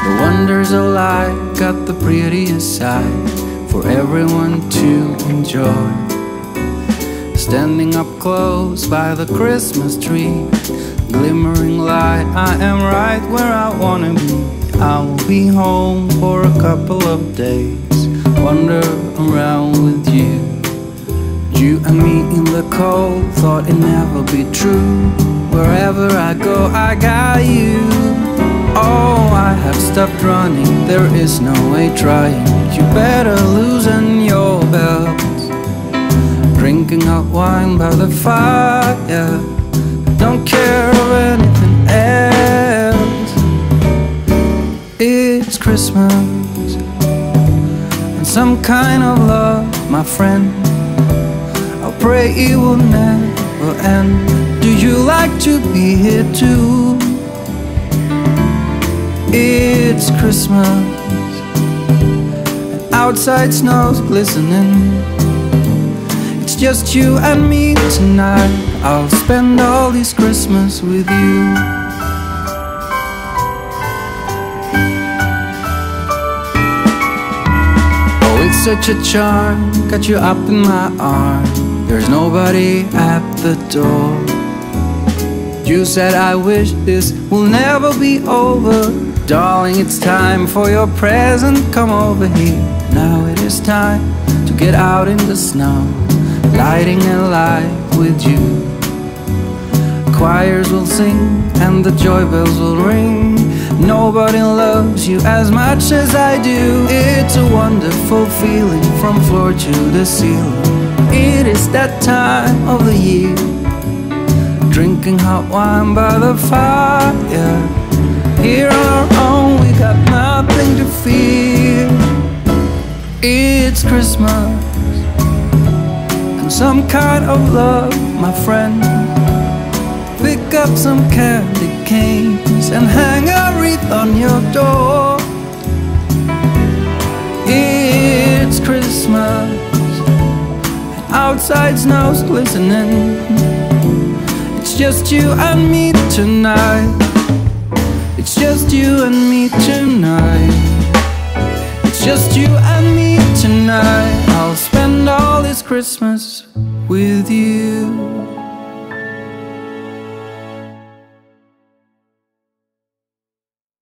The wonders of life got the prettiest side for everyone to enjoy. Standing up close by the Christmas tree, glimmering light, I am right where I wanna be. I will be home for a couple of days, wander around with you. You and me in the cold, thought it'd never be true. Wherever I go, I got you. Oh, I have stopped running, there is no way trying. You better loosen your belt. Drinking hot wine by the fire, don't care of anything else. It's Christmas and some kind of love, my friend. I'll pray it will never end. Do you like to be here too? It's Christmas and outside snow's glistening. It's just you and me tonight. I'll spend all this Christmas with you. Oh, it's such a charm, got you up in my arm. There's nobody at the door. You said I wish this will never be over. Darling, it's time for your present, come over here. Now it is time to get out in the snow, lighting a light with you. Choirs will sing and the joy bells will ring. Nobody loves you as much as I do. It's a wonderful feeling from floor to the ceiling. It is that time of the year, drinking hot wine by the fire. Here on our own, we got nothing to fear. It's Christmas and some kind of love, my friend. Pick up some candy canes and hang a wreath on your door. It's Christmas and outside snow's glistening. It's just you and me tonight. It's just you and me tonight. It's just you and me tonight. I'll spend all this Christmas with you.